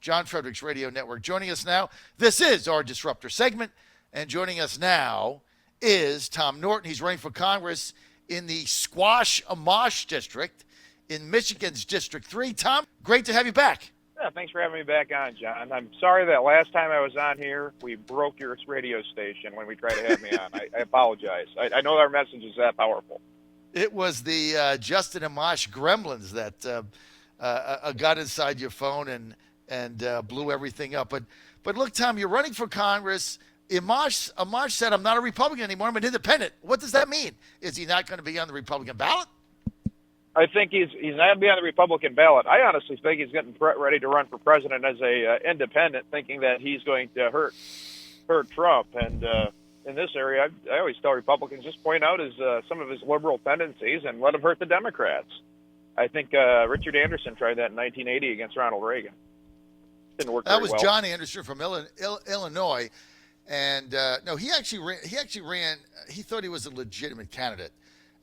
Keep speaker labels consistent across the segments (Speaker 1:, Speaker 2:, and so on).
Speaker 1: John Fredericks Radio Network. Joining us now, this is our Disruptor segment, and joining us now is Tom Norton. He's running for Congress in the Squash Amash district in Michigan's District 3. Tom, great to have you back.
Speaker 2: Yeah, thanks for having me back on, John. I'm sorry that last time I was on here, we broke your radio station when we tried to have me on. I apologize. I know our message is that powerful.
Speaker 1: It was the Justin Amash gremlins that got inside your phone and blew everything up. But look, Tom, you're running for Congress. Amash said, I'm not a Republican anymore. I'm an independent. What does that mean? Is he not going to be on the Republican ballot?
Speaker 2: I think he's not going to be on the Republican ballot. I honestly think he's getting ready to run for president as a independent, thinking that he's going to hurt Trump. And in this area, I always tell Republicans, just point out some of his liberal tendencies and let him hurt the Democrats. I think Richard Anderson tried that in 1980 against Ronald Reagan. Didn't work very well.
Speaker 1: That was John Anderson from Illinois. And no, he actually ran. He thought he was a legitimate candidate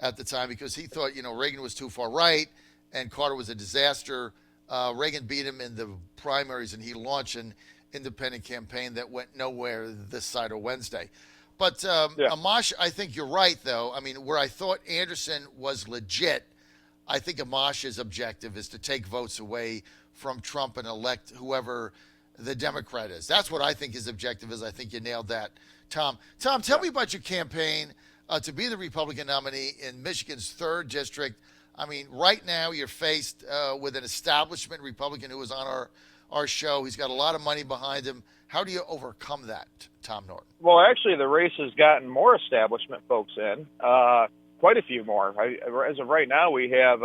Speaker 1: at the time because he thought, Reagan was too far right and Carter was a disaster. Reagan beat him in the primaries, and he launched an independent campaign that went nowhere this side of Wednesday. But Amash, I think you're right, though. I mean, where I thought Anderson was legit, I think Amash's objective is to take votes away from Trump and elect whoever the Democrat is. That's what I think his objective is. I think you nailed that, Tom. Tom, tell me about your campaign to be the Republican nominee in Michigan's 3rd district. I mean, right now you're faced with an establishment Republican who was on our show. He's got a lot of money behind him. How do you overcome that, Tom Norton?
Speaker 2: Well, actually, the race has gotten more establishment folks in, quite a few more. As of right now, we have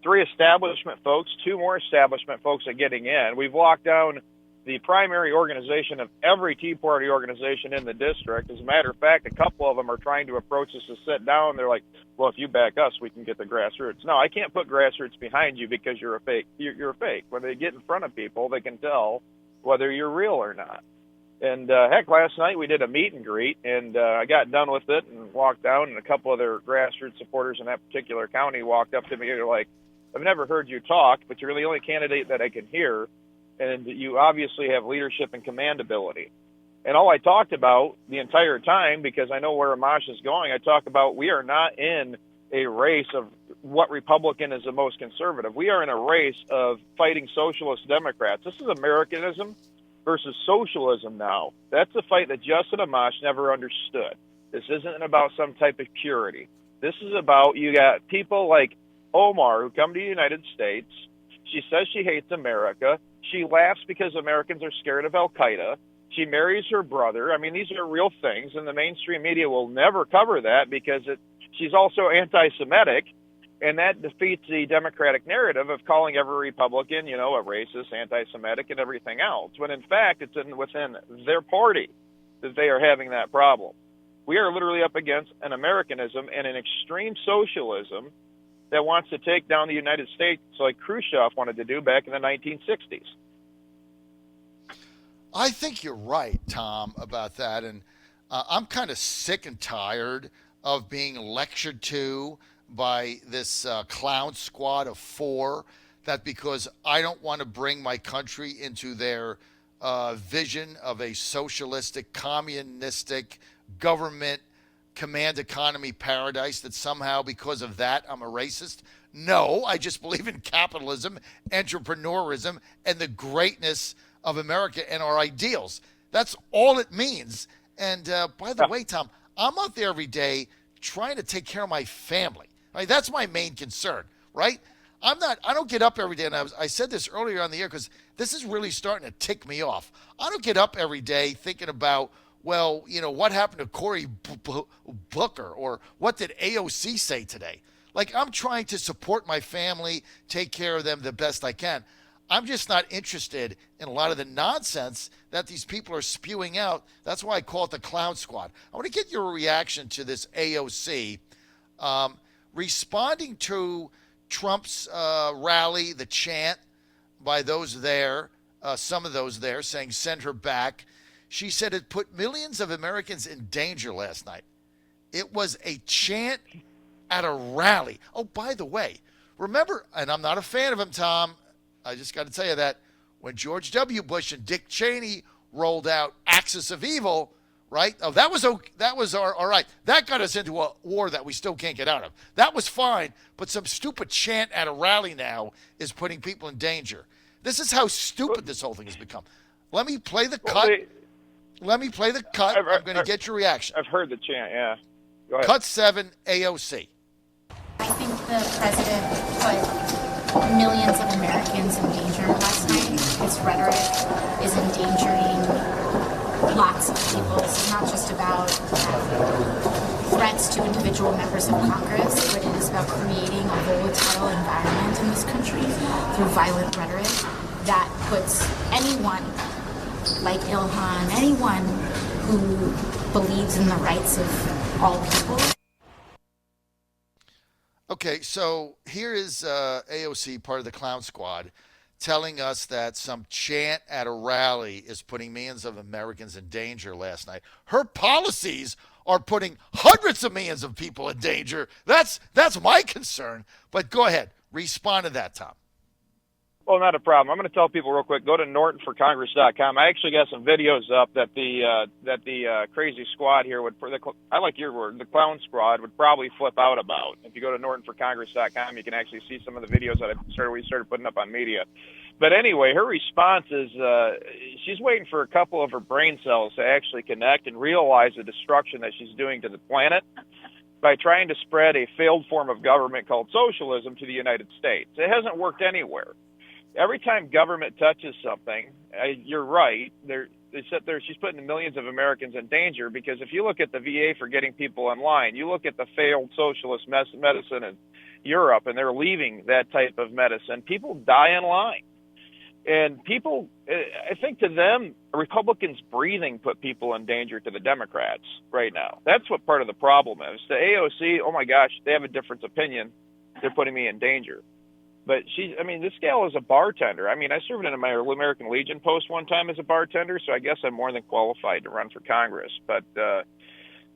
Speaker 2: 3 establishment folks, 2 more establishment folks are getting in. We've locked down the primary organization of every Tea Party organization in the district. As a matter of fact, a couple of them are trying to approach us to sit down. They're like, well, if you back us, we can get the grassroots. No, I can't put grassroots behind you because you're a fake. You're a fake. When they get in front of people, they can tell whether you're real or not. And heck, last night we did a meet and greet, and I got done with it and walked down, and a couple of their grassroots supporters in that particular county walked up to me. They're like, I've never heard you talk, but you're the only candidate that I can hear, and you obviously have leadership and command ability. And all I talked about the entire time, because I know where Amash is going, I talk about we are not in a race of what Republican is the most conservative. We are in a race of fighting socialist Democrats. This is Americanism versus socialism now. That's the fight that Justin Amash never understood. This isn't about some type of purity. This is about, you got people like Omar who come to the United States. She says she hates America. She laughs because Americans are scared of Al-Qaeda. She marries her brother. I mean, these are real things, and the mainstream media will never cover that because she's also anti-Semitic, and that defeats the Democratic narrative of calling every Republican, a racist, anti-Semitic, and everything else, when in fact it's within their party that they are having that problem. We are literally up against an Americanism and an extreme socialism that wants to take down the United States like Khrushchev wanted to do back in the 1960s.
Speaker 1: I think you're right, Tom, about that. And I'm kind of sick and tired of being lectured to by this clown squad of 4 that because I don't want to bring my country into their vision of a socialistic, communistic government command economy paradise, that somehow because of that I'm a racist. No, I just believe in capitalism, entrepreneurism, and the greatness of America and our ideals. That's all it means. And by the way, Tom, I'm out there every day trying to take care of my family. Right? That's my main concern, right? I don't get up every day, and I said this earlier on the air because this is really starting to tick me off. I don't get up every day thinking about, well, what happened to Cory Booker, or what did AOC say today? Like, I'm trying to support my family, take care of them the best I can. I'm just not interested in a lot of the nonsense that these people are spewing out. That's why I call it the clown squad. I want to get your reaction to this AOC responding to Trump's rally, the chant by those there, some of those there, saying send her back. She said it put millions of Americans in danger last night. It was a chant at a rally. Oh, by the way, remember, and I'm not a fan of him, Tom, I just got to tell you that, when George W. Bush and Dick Cheney rolled out Axis of Evil, right? Oh, that was all right. That got us into a war that we still can't get out of. That was fine, but some stupid chant at a rally now is putting people in danger. This is how stupid this whole thing has become. Let me play the cut. I'm going to get your reaction.
Speaker 2: I've heard the chant, yeah. Go ahead.
Speaker 1: Cut 7, AOC.
Speaker 3: I think the president put millions of Americans in danger last night. His rhetoric is endangering lots of people. This is not just about threats to individual members of Congress, but it is about creating a volatile environment in this country through violent rhetoric that puts anyone like Ilhan, anyone who believes in the rights of all people.
Speaker 1: Okay, so here is AOC, part of the Clown Squad, telling us that some chant at a rally is putting millions of Americans in danger last night. Her policies are putting hundreds of millions of people in danger. That's my concern. But go ahead, respond to that, Tom.
Speaker 2: Well, not a problem. I'm going to tell people real quick. Go to NortonForCongress.com. I actually got some videos up that the crazy squad here would. I like your word. The clown squad would probably flip out about. If you go to NortonForCongress.com, you can actually see some of the videos that we started putting up on media. But anyway, her response is she's waiting for a couple of her brain cells to actually connect and realize the destruction that she's doing to the planet by trying to spread a failed form of government called socialism to the United States. It hasn't worked anywhere. Every time government touches something, you're right. They sit there. She's putting millions of Americans in danger because if you look at the VA for getting people in line, you look at the failed socialist medicine in Europe, and they're leaving that type of medicine. People die in line, and people. I think to them, Republicans breathing put people in danger to the Democrats right now. That's what part of the problem is. The AOC, oh my gosh, they have a different opinion. They're putting me in danger. But this gal is a bartender. I served in my American Legion post one time as a bartender, so I guess I'm more than qualified to run for Congress. But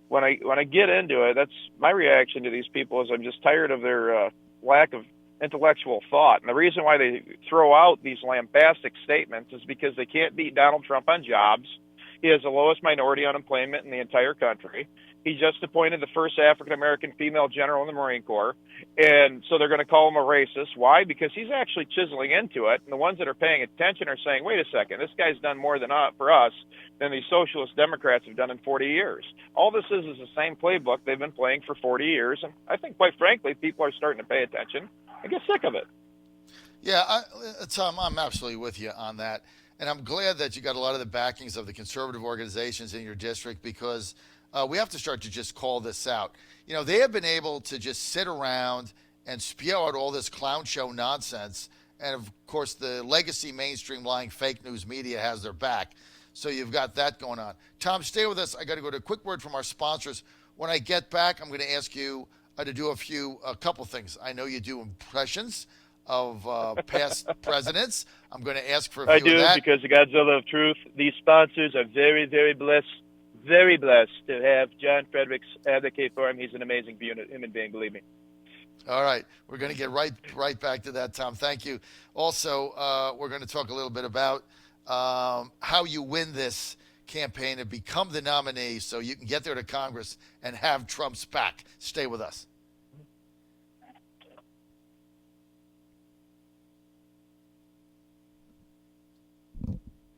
Speaker 2: when I get into it, that's my reaction to these people is I'm just tired of their lack of intellectual thought. And the reason why they throw out these lambastic statements is because they can't beat Donald Trump on jobs. He has the lowest minority unemployment in the entire country. He just appointed the first African-American female general in the Marine Corps. And so they're going to call him a racist. Why? Because he's actually chiseling into it. And the ones that are paying attention are saying, wait a second, this guy's done more for us than these socialist Democrats have done in 40 years. All this is the same playbook they've been playing for 40 years. And I think, quite frankly, people are starting to pay attention. I get sick of it.
Speaker 1: Yeah, Tom, I'm absolutely with you on that. And I'm glad that you got a lot of the backings of the conservative organizations in your district because we have to start to just call this out. You know, they have been able to just sit around and spew out all this clown show nonsense. And, of course, the legacy mainstream lying fake news media has their back. So you've got that going on. Tom, stay with us. I got to go to a quick word from our sponsors. When I get back, I'm going to ask you to do a couple things. I know you do impressions of past presidents. I'm going to ask for a few of that.
Speaker 2: I do, because the Godzilla of Truth, these sponsors are very, very blessed to have John Fredericks advocate for him. He's an amazing human being, believe me.
Speaker 1: All right. We're going to get right back to that, Tom. Thank you. Also, we're going to talk a little bit about how you win this campaign and become the nominee so you can get there to Congress and have Trump's back. Stay with us.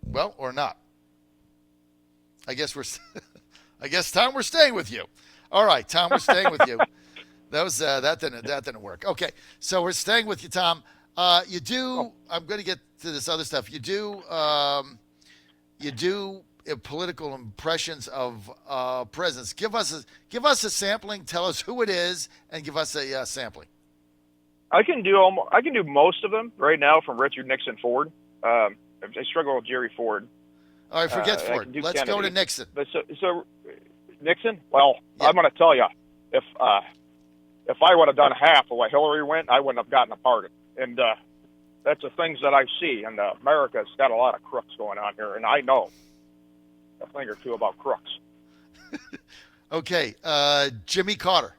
Speaker 1: Well, or not. I guess Tom, we're staying with you. All right, Tom, we're staying with you. That didn't work. Okay, so we're staying with you, Tom. You do. I'm going to get to this other stuff. You do political impressions of presidents. Give us a sampling. Tell us who it is, and give us a sampling.
Speaker 2: I can do most of them right now, from Richard Nixon forward. I struggle with Jerry Ford.
Speaker 1: All right, forget Ford. Let's
Speaker 2: Kennedy.
Speaker 1: go to Nixon.
Speaker 2: But so Nixon? Well,
Speaker 1: yeah.
Speaker 2: I'm going to tell you, if I would have done half of what Hillary went, I wouldn't have gotten a pardon. And that's the things that I see. And America's got a lot of crooks going on here, and I know a thing or two about crooks.
Speaker 1: Okay, Jimmy Carter.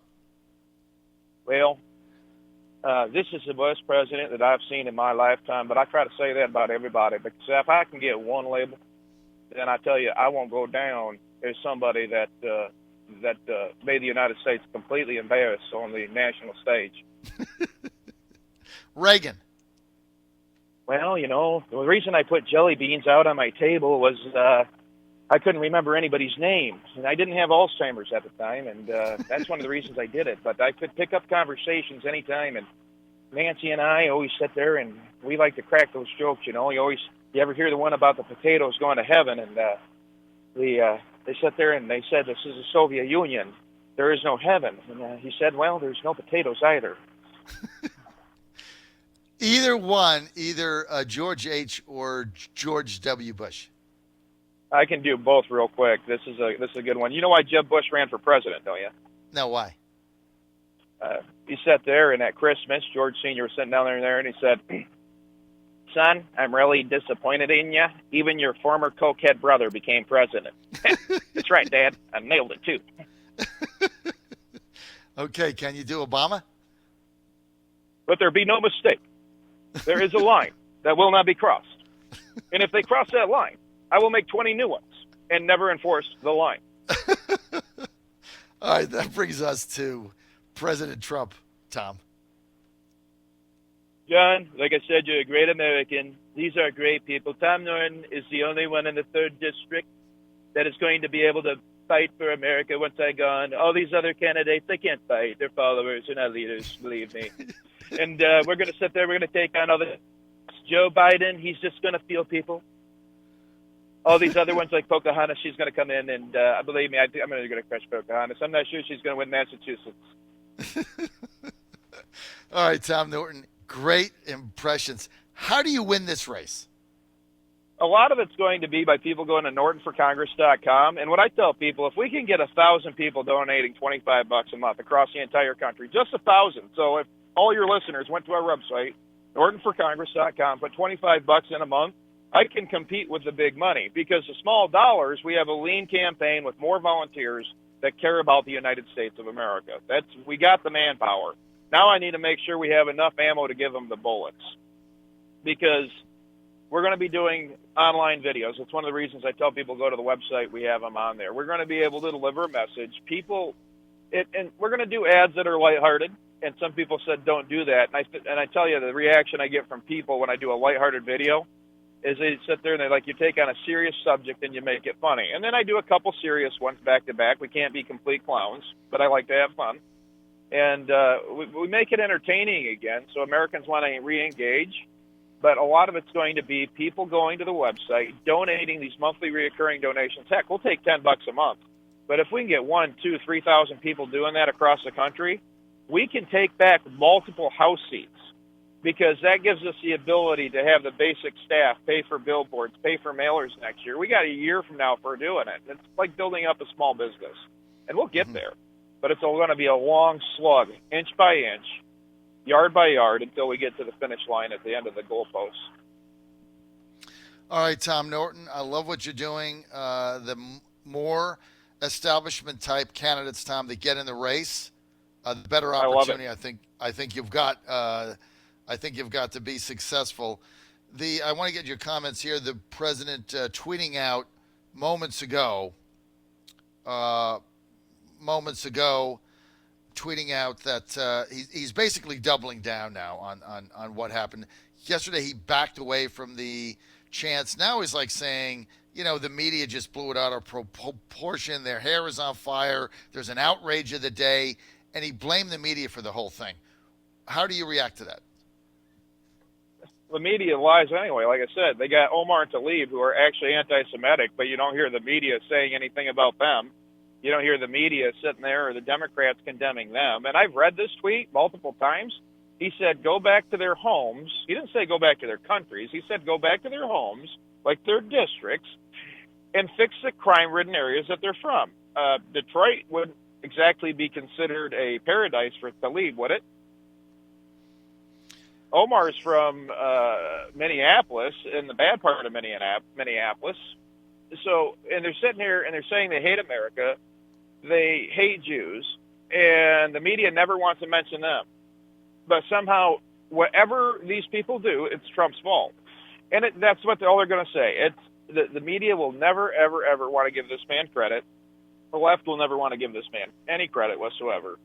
Speaker 2: Well, This is the best president that I've seen in my lifetime, but I try to say that about everybody, because if I can get one label, then I tell you, I won't go down as somebody that made the United States completely embarrassed on the national stage.
Speaker 1: Reagan.
Speaker 2: Well, the reason I put jelly beans out on my table was I couldn't remember anybody's name, and I didn't have Alzheimer's at the time, and that's one of the reasons I did it. But I could pick up conversations anytime, and Nancy and I always sit there, and we like to crack those jokes. You ever hear the one about the potatoes going to heaven, and they sit there and they said, "This is the Soviet Union. There is no heaven." And he said, "Well, there's no potatoes either."
Speaker 1: Either one, either George H. or George W. Bush.
Speaker 2: I can do both real quick. This is a good one. You know why Jeb Bush ran for president, don't you?
Speaker 1: No, why?
Speaker 2: He sat there, and at Christmas, George Sr. was sitting down there, and he said, "Son, I'm really disappointed in you. Even your former cokehead brother became president." That's right, Dad. I nailed it, too.
Speaker 1: Okay, can you do Obama?
Speaker 2: But there be no mistake. There is a line that will not be crossed. And if they cross that line, I will make 20 new ones and never enforce the line.
Speaker 1: All right, that brings us to President Trump, Tom.
Speaker 2: John, like I said, you're a great American. These are great people. Tom Norton is the only one in the 3rd District that is going to be able to fight for America once I'm gone. All these other candidates, they can't fight. They're followers. They're not leaders, believe me. And we're going to sit there. We're going to take on other. Joe Biden, he's just going to feel people. All these other ones like Pocahontas, she's going to come in, and believe me, I'm going to crush Pocahontas. I'm not sure she's going to win Massachusetts.
Speaker 1: All right, Tom Norton, great impressions. How do you win this race?
Speaker 2: A lot of it's going to be by people going to NortonForCongress.com. And what I tell people, if we can get 1,000 people donating $25 a month across the entire country, just 1,000. So if all your listeners went to our website, NortonForCongress.com, put $25 in a month, I can compete with the big money, because the small dollars, we have a lean campaign with more volunteers that care about the United States of America. We got the manpower. Now I need to make sure we have enough ammo to give them the bullets, because we're going to be doing online videos. It's one of the reasons I tell people go to the website. We have them on there. We're going to be able to deliver a message. And we're going to do ads that are lighthearted. And some people said, don't do that. And I tell you, the reaction I get from people when I do a lighthearted video is they sit there and they're like, you take on a serious subject and you make it funny. And then I do a couple serious ones back to back. We can't be complete clowns, but I like to have fun. And we make it entertaining again, so Americans want to re-engage. But a lot of it's going to be people going to the website, donating these monthly reoccurring donations. Heck, we'll take $10 a month. But if we can get 1,000, 2,000, 3,000 people doing that across the country, we can take back multiple House seats, because that gives us the ability to have the basic staff pay for billboards, pay for mailers next year. We got a year from now for doing it. It's like building up a small business, and we'll get there. But it's going to be a long slug, inch by inch, yard by yard, until we get to the finish line at the end of the goalpost.
Speaker 1: All right, Tom Norton, I love what you're doing. The more establishment-type candidates, Tom, that get in the race, the better opportunity I think you've got. I think you've got to be successful. I want to get your comments here. The president tweeting out moments ago, tweeting out that he's basically doubling down now on what happened. Yesterday he backed away from the chants. Now he's like saying, the media just blew it out of proportion. Their hair is on fire. There's an outrage of the day. And he blamed the media for the whole thing. How do you react to that?
Speaker 2: The media lies anyway. Like I said, they got Omar and Tlaib, who are actually anti-Semitic, but you don't hear the media saying anything about them. You don't hear the media sitting there or the Democrats condemning them. And I've read this tweet multiple times. He said, go back to their homes. He didn't say go back to their countries. He said go back to their homes, like their districts, and fix the crime-ridden areas that they're from. Detroit would exactly be considered a paradise for Tlaib, would it? Omar's from Minneapolis, in the bad part of Minneapolis. So, and they're sitting here and they're saying they hate America, they hate Jews, and the media never wants to mention them. But somehow, whatever these people do, it's Trump's fault. And that's what all they're going to say. The media will never, ever, ever want to give this man credit. The left will never want to give this man any credit whatsoever.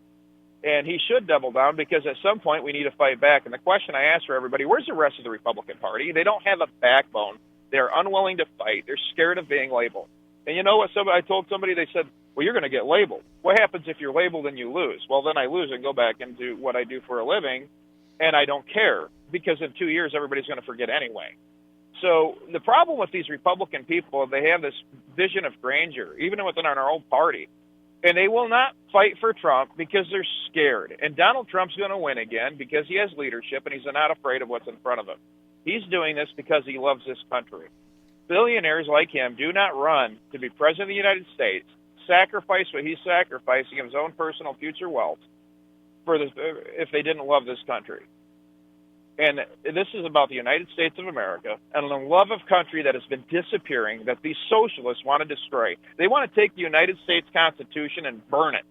Speaker 2: And he should double down, because at some point we need to fight back. And the question I ask for everybody, where's the rest of the Republican Party? They don't have a backbone. They're unwilling to fight. They're scared of being labeled. And you know what? I told somebody, they said, well, you're going to get labeled. What happens if you're labeled and you lose? Well, then I lose and go back and do what I do for a living, and I don't care, because in 2 years everybody's going to forget anyway. So the problem with these Republican people, they have this vision of grandeur, even within our own party. And they will not fight for Trump because they're scared. And Donald Trump's going to win again because he has leadership and he's not afraid of what's in front of him. He's doing this because he loves this country. Billionaires like him do not run to be president of the United States, sacrifice what he's sacrificing of his own personal future wealth for this, if they didn't love this country. And this is about the United States of America and the love of country that has been disappearing, that these socialists want to destroy. They want to take the United States Constitution and burn it,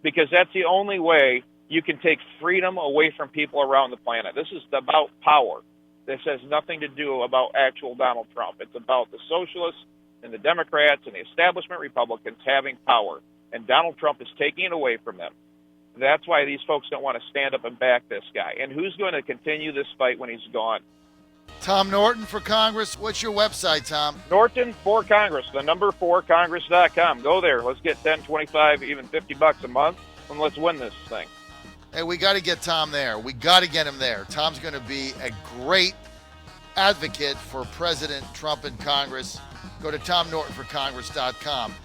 Speaker 2: because that's the only way you can take freedom away from people around the planet. This is about power. This has nothing to do about actual Donald Trump. It's about the socialists and the Democrats and the establishment Republicans having power, and Donald Trump is taking it away from them. That's why these folks don't want to stand up and back this guy. And who's going to continue this fight when he's gone?
Speaker 1: Tom Norton for Congress. What's your website, Tom?
Speaker 2: Norton for Congress, the number 4congress.com. Go there. Let's get 10, 25, even $50 a month, and let's win this thing.
Speaker 1: Hey, we got to get Tom there. We got to get him there. Tom's going to be a great advocate for President Trump in Congress. Go to TomNortonforCongress.com.